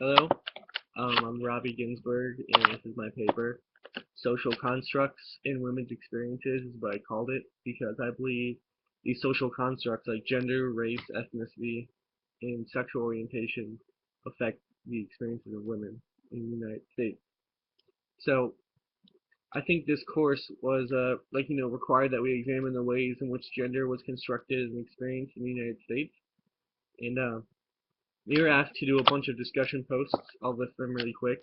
Hello, I'm Robbie Ginsburg, and this is my paper. Social constructs in women's experiences is what I called it because I believe these social constructs like gender, race, ethnicity, and sexual orientation affect the experiences of women in the United States. So I think this course was required that we examine the ways in which gender was constructed and experienced in the United States. And we were asked to do a bunch of discussion posts. I'll list them really quick.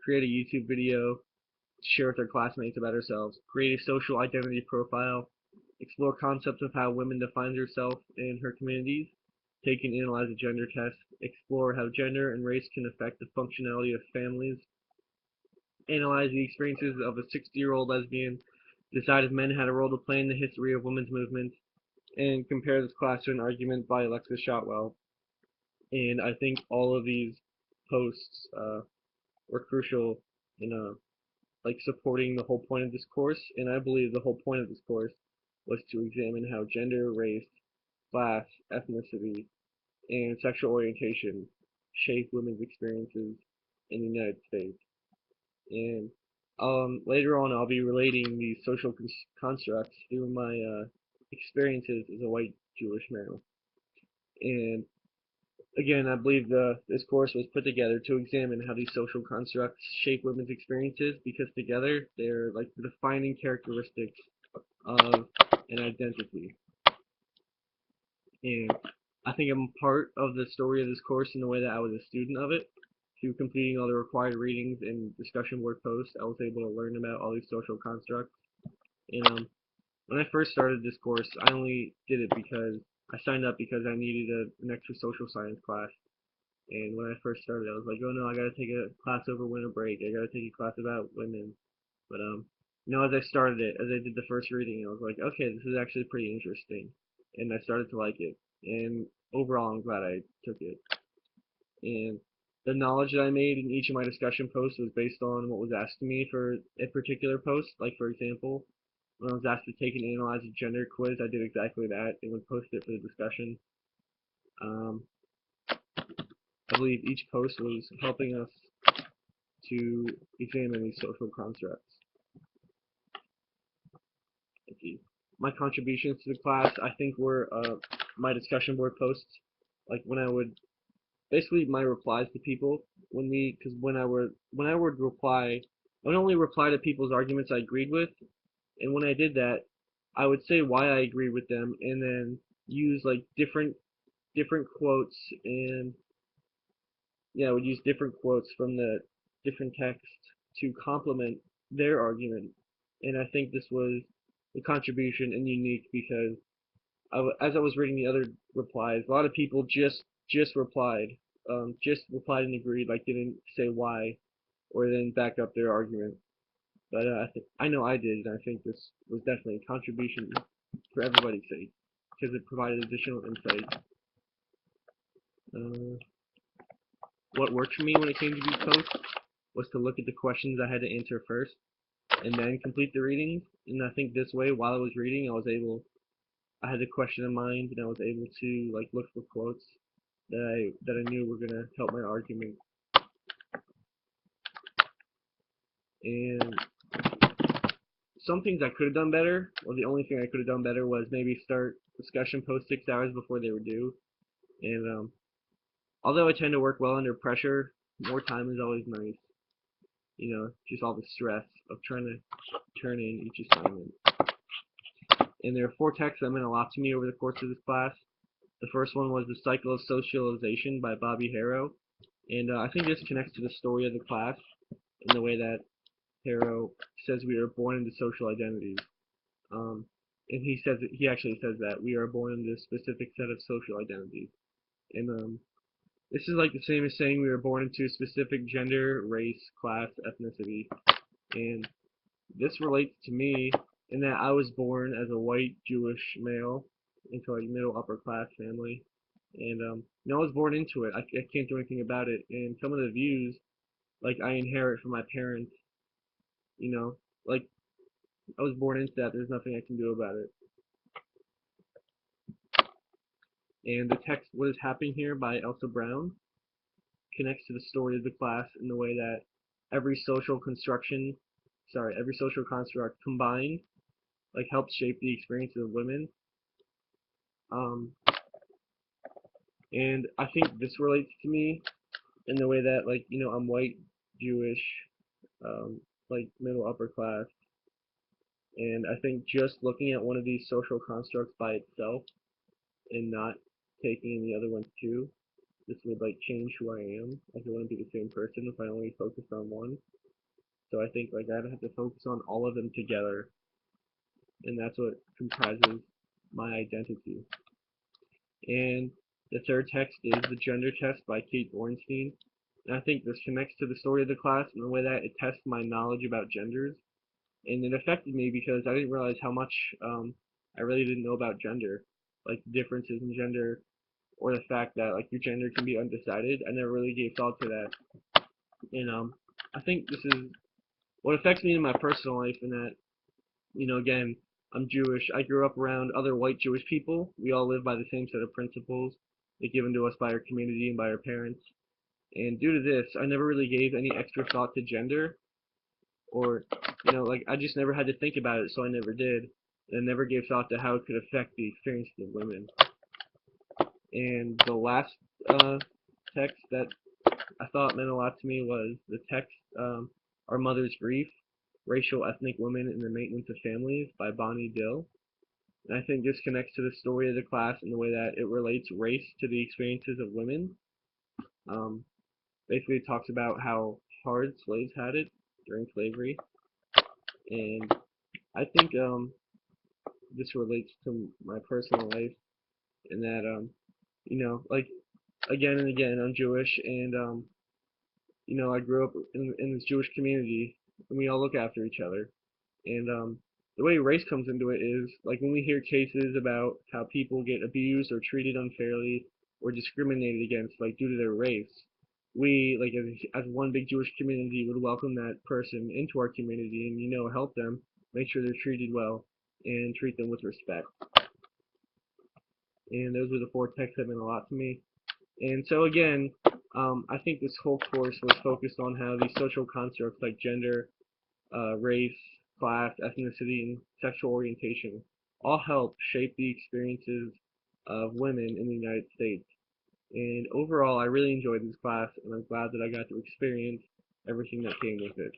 Create a YouTube video, share with our classmates about ourselves, create a social identity profile, explore concepts of how women define herself and her communities, take and analyze a gender test, explore how gender and race can affect the functionality of families, analyze the experiences of a 60-year-old lesbian, decide if men had a role to play in the history of women's movement, and compare this class to an argument by Alexis Shotwell. And I think all of these posts were crucial in supporting the whole point of this course, and I believe the whole point of this course was to examine how gender, race, class, ethnicity, and sexual orientation shape women's experiences in the United States. And later on, I'll be relating these social constructs through my experiences as a white Jewish male. And again, I believe this course was put together to examine how these social constructs shape women's experiences because together they're like the defining characteristics of an identity. And I think I'm part of the story of this course in the way that I was a student of it. Through completing all the required readings and discussion board posts, I was able to learn about all these social constructs. And when I first started this course, I only did it because I signed up because I needed an extra social science class. And when I first started, I was like, oh no, I gotta take a class over winter break. I gotta take a class about women. But as I started it, as I did the first reading, I was like, okay, this is actually pretty interesting, and I started to like it. And overall, I'm glad I took it. And the knowledge that I made in each of my discussion posts was based on what was asked of me for a particular post. Like for example, when I was asked to take and analyze a gender quiz, I did exactly that and would post it for the discussion. Um, I believe each post was helping us to examine these social constructs. My contributions to the class, I think, were my discussion board posts. Like when I would basically my replies to people because when I would reply, I would only reply to people's arguments I agreed with, and when I did that, I would say why I agreed with them, and then use like different quotes and yeah, I would use different quotes from the different texts to complement their argument. And I think this was a contribution and unique because as I was reading the other replies, a lot of people just replied and agreed, like didn't say why or then back up their argument. But I know I did, and I think this was definitely a contribution for everybody's sake because it provided additional insight. Uh, what worked for me when it came to these posts was to look at the questions I had to answer first and then complete the readings. And I think this way, while I was reading, I had a question in mind and I was able to like look for quotes that I knew were gonna help my argument. And some things I could have done better, or the only thing I could have done better was maybe start discussion posts 6 hours before they were due. And although I tend to work well under pressure, more time is always nice. Just all the stress of trying to turn in each assignment. And there are 4 texts that meant a lot to me over the course of this class. The first one was The Cycle of Socialization by Bobby Harrow. And I think this connects to the story of the class in the way that Harrow says we are born into social identities. And he actually says that we are born into a specific set of social identities. And this is like the same as saying we were born into a specific gender, race, class, ethnicity. And this relates to me in that I was born as a white Jewish male into like middle upper class family. And I was born into it. I can't do anything about it. And some of the views like I inherit from my parents, you know, like I was born into that. There's nothing I can do about it. And the text "What is Happening Here" by Elsa Brown. connects to the story of the class in the way that every social construction, every social construct combined, like helps shape the experiences of women. Um, and I think this relates to me in the way that, like, I'm white, Jewish, um, like middle upper class, and I think just looking at one of these social constructs by itself and not taking in the other ones too, this would like change who I am. Like I wouldn't be the same person if I only focused on one. So I think like I'd have to focus on all of them together, and that's what comprises my identity. And the third text is The Gender Test by Kate Bornstein. And I think this connects to the story of the class in the way that it tests my knowledge about genders. And it affected me because I didn't realize how much I really didn't know about gender, like the differences in gender, or the fact that like your gender can be undecided. I never really gave thought to that. And I think this is what affects me in my personal life, in that, again, I'm Jewish. I grew up around other white Jewish people. We all live by the same set of principles given to us by our community and by our parents. And due to this, I never really gave any extra thought to gender, or, like I just never had to think about it, so I never did. And I never gave thought to how it could affect the experience of women. And the last text that I thought meant a lot to me was the text, Our Mother's Grief, Racial Ethnic Women in the Maintenance of Families by Bonnie Dill. And I think this connects to the story of the class in the way that it relates race to the experiences of women. Um, Basically, it talks about how hard slaves had it during slavery, and I think this relates to my personal life in that like again and again, I'm Jewish, and I grew up in this Jewish community, and we all look after each other. And the way race comes into it is like when we hear cases about how people get abused or treated unfairly or discriminated against, like due to their race, we like as one big Jewish community would welcome that person into our community and help them, make sure they're treated well, and treat them with respect. And those were the four texts that meant a lot to me. And so again, I think this whole course was focused on how these social constructs like gender, race, class, ethnicity, and sexual orientation all help shape the experiences of women in the United States. And overall, I really enjoyed this class, and I'm glad that I got to experience everything that came with it.